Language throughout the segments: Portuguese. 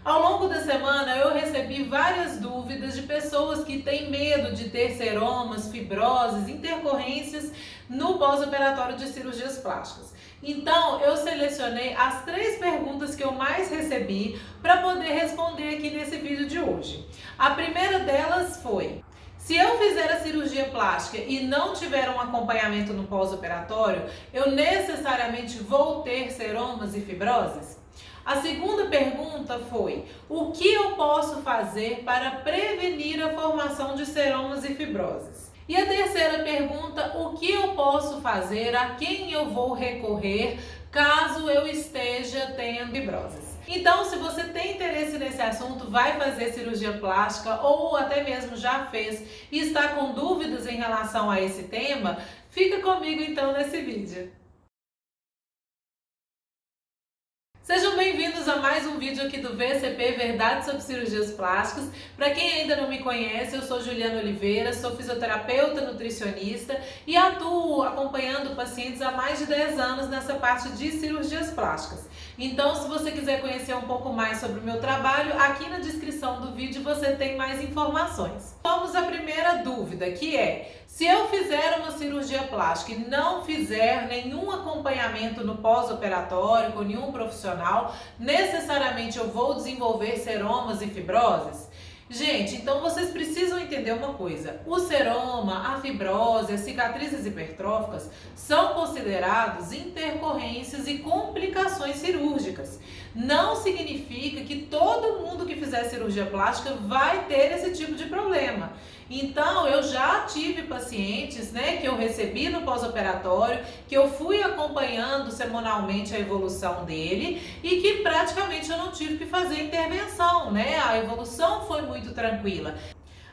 Ao longo da semana eu recebi várias dúvidas de pessoas que têm medo de ter seromas, fibroses, intercorrências no pós-operatório de cirurgias plásticas. Então eu selecionei as 3 perguntas que eu mais recebi para poder responder aqui nesse vídeo de hoje. A primeira delas foi: se eu fizer a cirurgia plástica e não tiver um acompanhamento no pós-operatório, eu necessariamente vou ter seromas e fibroses? A segunda pergunta foi: o que eu posso fazer para prevenir a formação de seromas e fibroses? E a terceira pergunta: o que eu posso fazer, a quem eu vou recorrer caso eu esteja tendo fibroses? Então, se você tem interesse nesse assunto, vai fazer cirurgia plástica ou até mesmo já fez e está com dúvidas em relação a esse tema, fica comigo então nesse vídeo. Sejam bem-vindos a mais um vídeo aqui do VCP Verdade sobre Cirurgias Plásticas. Para quem ainda não me conhece, eu sou Juliana Oliveira, sou fisioterapeuta nutricionista e atuo acompanhando pacientes há mais de 10 anos nessa parte de cirurgias plásticas. Então, se você quiser conhecer um pouco mais sobre o meu trabalho, aqui na descrição do vídeo você tem mais informações. Vamos à primeira dúvida, que é: se eu fizer uma cirurgia plástica e não fizer nenhum acompanhamento no pós-operatório com nenhum profissional, necessariamente eu vou desenvolver seromas e fibroses? Gente, então vocês precisam entender uma coisa: o seroma, a fibrose, as cicatrizes hipertróficas são considerados intercorrências e complicações cirúrgicas. Não significa que todo mundo que fizer cirurgia plástica vai ter esse tipo de problema. Então, eu já tive pacientes, que eu recebi no pós-operatório, que eu fui acompanhando semanalmente a evolução dele e que praticamente eu não tive que fazer intervenção, A evolução foi muito tranquila.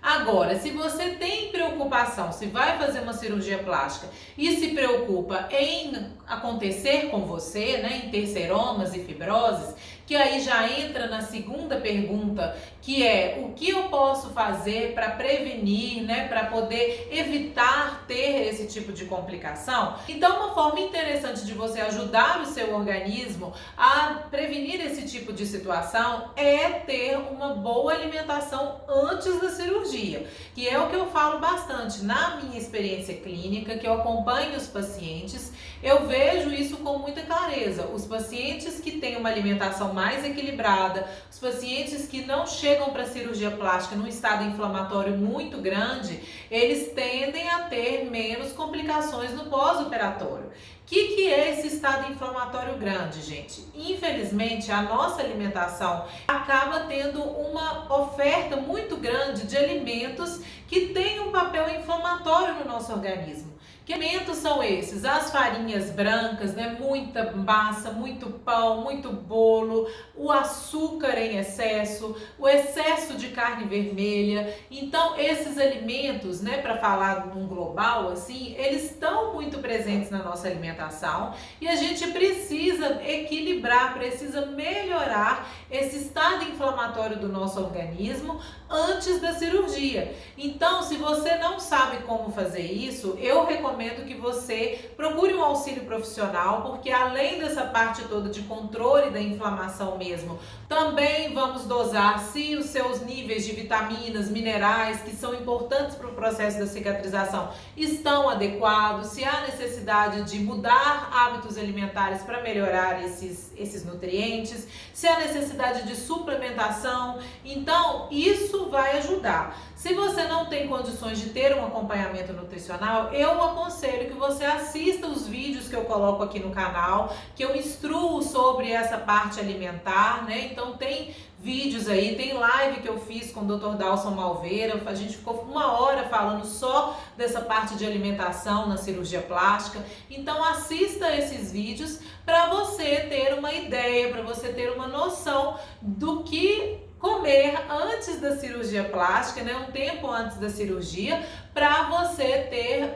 Agora, se você tem preocupação, se vai fazer uma cirurgia plástica e se preocupa em acontecer com você, em ter seromas e fibroses, que aí já entra na segunda pergunta, que é: o que eu posso fazer para prevenir, para poder evitar ter esse tipo de complicação? Então, uma forma interessante de você ajudar o seu organismo a prevenir esse tipo de situação é ter uma boa alimentação antes da cirurgia, que é o que eu falo bastante na minha experiência clínica, que eu acompanho os pacientes. Eu vejo isso com muita clareza. Os pacientes que têm uma alimentação mais equilibrada, os pacientes que não chegam para a cirurgia plástica num estado inflamatório muito grande, eles tendem a ter menos complicações no pós-operatório. O que é esse estado inflamatório grande, gente? Infelizmente, a nossa alimentação acaba tendo uma oferta muito grande de alimentos que têm um papel inflamatório no nosso organismo. Que alimentos são esses? As farinhas brancas, muita massa, muito pão, muito bolo, o açúcar em excesso, o excesso de carne vermelha. Então, esses alimentos, para falar num global assim, eles estão muito presentes na nossa alimentação e a gente precisa equilibrar, precisa melhorar esse estado inflamatório do nosso organismo antes da cirurgia. Então, se você não sabe como fazer isso, eu recomendo que você procure um auxílio profissional, porque além dessa parte toda de controle da inflamação mesmo, também vamos dosar se os seus níveis de vitaminas, minerais, que são importantes para o processo da cicatrização, estão adequados, se há necessidade de mudar hábitos alimentares para melhorar esses nutrientes, se há necessidade de suplementação. Então, isso vai ajudar. Se você não tem condições de ter um acompanhamento nutricional, eu aconselho que você assista os vídeos que eu coloco aqui no canal, que eu instruo sobre essa parte alimentar, Então tem vídeos aí, tem live que eu fiz com o Dr. Dalson Malveira, a gente ficou 1 hora falando só dessa parte de alimentação na cirurgia plástica. Então assista esses vídeos para você ter uma ideia, para você ter uma noção do que comer antes da cirurgia plástica, um tempo antes da cirurgia, para você ter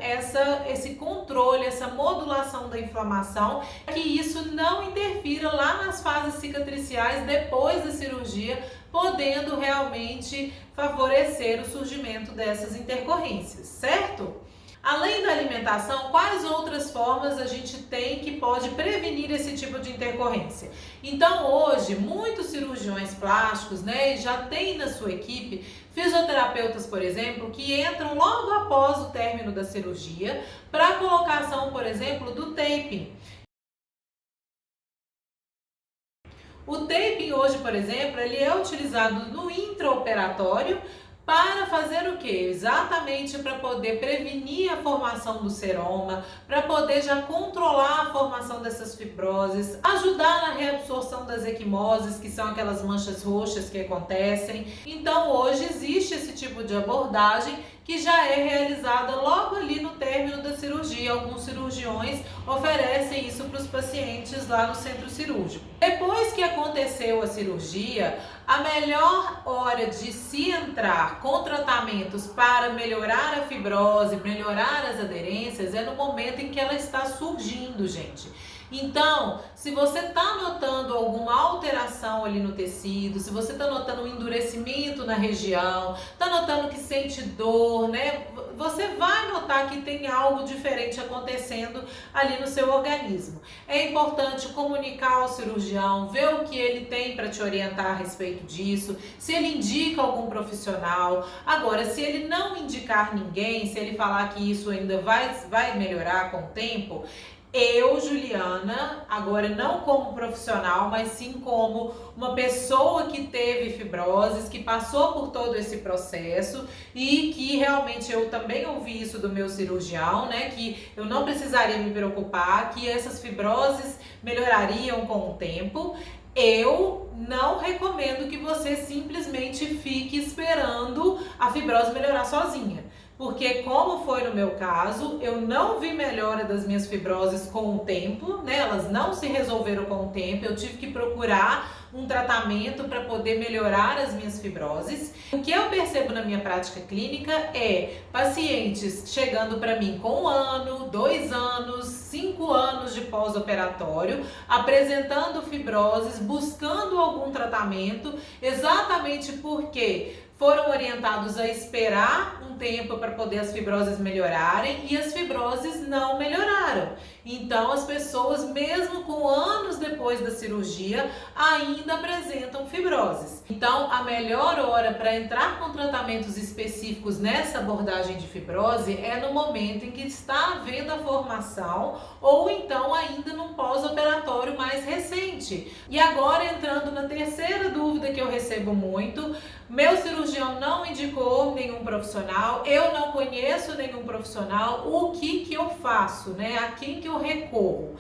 esse controle, essa modulação da inflamação, que isso não interfira lá nas fases cicatriciais depois da cirurgia, podendo realmente favorecer o surgimento dessas intercorrências, certo? Além da alimentação, quais outras formas a gente tem que pode prevenir esse tipo de intercorrência? Então, hoje, muitos cirurgiões plásticos, né, já têm na sua equipe fisioterapeutas, por exemplo, que entram logo após o término da cirurgia para a colocação, por exemplo, do taping. O taping hoje, por exemplo, ele é utilizado no intraoperatório para fazer o que? Exatamente para poder prevenir a formação do seroma, para poder já controlar a formação dessas fibroses, ajudar na reabsorção das equimoses, que são aquelas manchas roxas que acontecem. Então hoje existe esse tipo de abordagem que já é realizada logo ali no término da cirurgia. Alguns cirurgiões oferecem isso para os pacientes lá no centro cirúrgico. Depois que aconteceu a cirurgia, a melhor hora de se entrar com tratamentos para melhorar a fibrose, melhorar as aderências, é no momento em que ela está surgindo, gente. Então, se você está notando alguma alteração ali no tecido, se você está notando um endurecimento na região, está notando que sente dor, né? Você vai notar que tem algo diferente acontecendo ali no seu organismo. É importante comunicar ao cirurgião, ver o que ele tem para te orientar a respeito disso, se ele indica algum profissional. Agora, se ele não indicar ninguém, se ele falar que isso ainda vai melhorar com o tempo, eu, Juliana, agora não como profissional, mas sim como uma pessoa que teve fibroses, que passou por todo esse processo e que realmente eu também ouvi isso do meu cirurgião, né? Que eu não precisaria me preocupar, que essas fibroses melhorariam com o tempo. Eu não recomendo que você simplesmente fique esperando a fibrose melhorar sozinha. Porque como foi no meu caso, eu não vi melhora das minhas fibroses com o tempo, né? Elas não se resolveram com o tempo, eu tive que procurar um tratamento para poder melhorar as minhas fibroses. O que eu percebo na minha prática clínica é pacientes chegando para mim com 1 ano, 2 anos, 5 anos de pós-operatório, apresentando fibroses, buscando algum tratamento, exatamente porque foram orientados a esperar um tempo para poder as fibroses melhorarem e as fibroses não melhoraram. Então as pessoas, mesmo com anos depois da cirurgia, ainda apresentam fibroses. Então a melhor hora para entrar com tratamentos específicos nessa abordagem de fibrose é no momento em que está havendo a formação ou então ainda num pós-operatório mais recente. E agora entrando na terceira dúvida que eu recebo muito, meu cirurgião não indicou nenhum profissional, eu não conheço nenhum profissional, o que eu faço, né? A quem que eu recorro?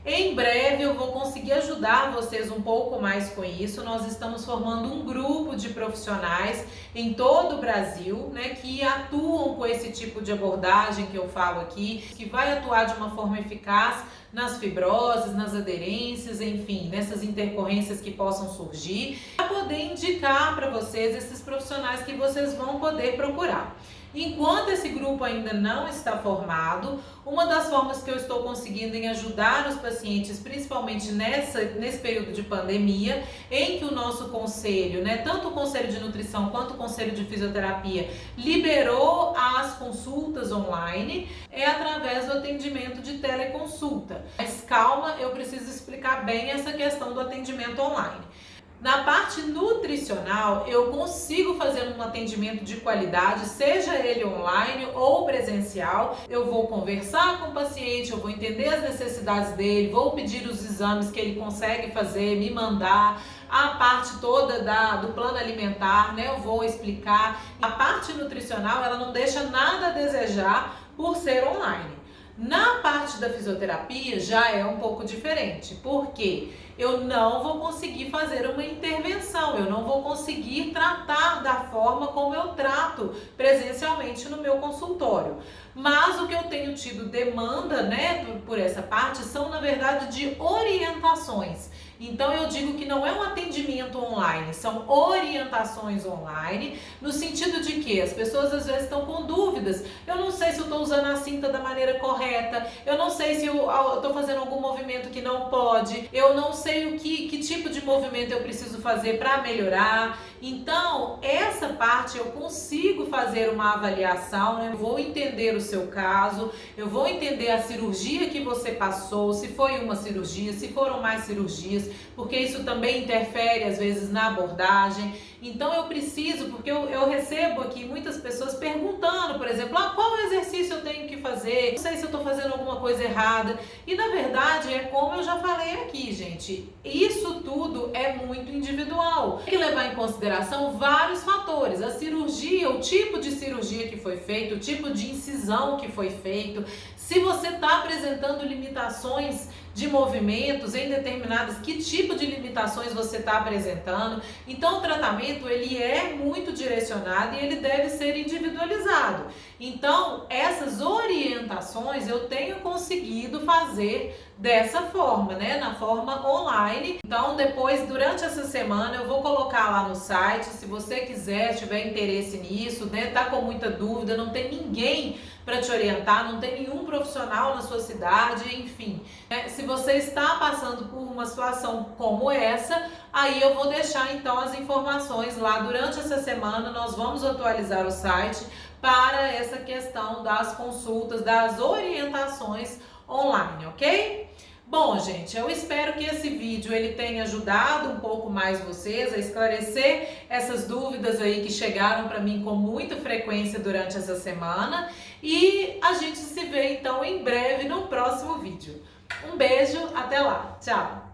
Em breve eu vou conseguir ajudar vocês um pouco mais com isso. Nós estamos formando um grupo de profissionais em todo o Brasil, né, que atuam com esse tipo de abordagem que eu falo aqui, que vai atuar de uma forma eficaz nas fibroses, nas aderências, enfim, nessas intercorrências que possam surgir, para poder indicar para vocês esses profissionais que vocês vão poder procurar. Enquanto esse grupo ainda não está formado, uma das formas que eu estou conseguindo em ajudar os pacientes, principalmente nesse período de pandemia, em que o nosso conselho, né, tanto o conselho de nutrição quanto o conselho de fisioterapia, liberou as consultas online, é através do atendimento de teleconsulta. Mas calma, eu preciso explicar bem essa questão do atendimento online. Na parte nutricional, eu consigo fazer um atendimento de qualidade, seja ele online ou presencial. Eu vou conversar com o paciente, eu vou entender as necessidades dele, vou pedir os exames que ele consegue fazer, me mandar. A parte toda do plano alimentar, né, eu vou explicar. A parte nutricional, ela não deixa nada a desejar por ser online. Na parte da fisioterapia já é um pouco diferente, porque eu não vou conseguir fazer uma intervenção, eu não vou conseguir tratar da forma como eu trato presencialmente no meu consultório. Mas o que eu tenho tido demanda, né, por essa parte são, na verdade, de orientações. Então eu digo que não é um atendimento online, são orientações online, no sentido de que as pessoas às vezes estão com dúvidas. Eu não sei se eu estou usando a cinta da maneira correta, eu não sei se eu estou fazendo algum movimento que não pode, eu não sei que tipo de movimento eu preciso fazer para melhorar. Então, essa parte eu consigo fazer uma avaliação, né? Eu vou entender o seu caso, eu vou entender a cirurgia que você passou, se foi uma cirurgia, se foram mais cirurgias, porque isso também interfere às vezes na abordagem. Então eu preciso, porque eu recebo aqui muitas pessoas perguntando, por exemplo, qual exercício eu tenho que fazer, não sei se eu estou fazendo alguma coisa errada. E na verdade é como eu já falei aqui, gente, isso tudo é muito individual. Tem que levar em consideração vários fatores, a cirurgia, o tipo de cirurgia que foi feito, o tipo de incisão que foi feito, se você está apresentando limitações de movimentos em determinadas, que tipo de limitações você está apresentando. Então o tratamento ele é muito direcionado e ele deve ser individualizado. Então essas orientações eu tenho conseguido fazer dessa forma, né, na forma online. Então depois, durante essa semana, eu vou colocar lá no site, se você quiser, tiver interesse nisso, né, tá com muita dúvida, não tem ninguém para te orientar, não tem nenhum profissional na sua cidade, enfim, né, se você está passando por uma situação como essa, aí eu vou deixar então as informações lá durante essa semana. Nós vamos atualizar o site para essa questão das consultas, das orientações online, ok? Bom, gente, eu espero que esse vídeo ele tenha ajudado um pouco mais vocês a esclarecer essas dúvidas aí que chegaram para mim com muita frequência durante essa semana, e a gente se vê então em breve no próximo vídeo. Um beijo, até lá, tchau!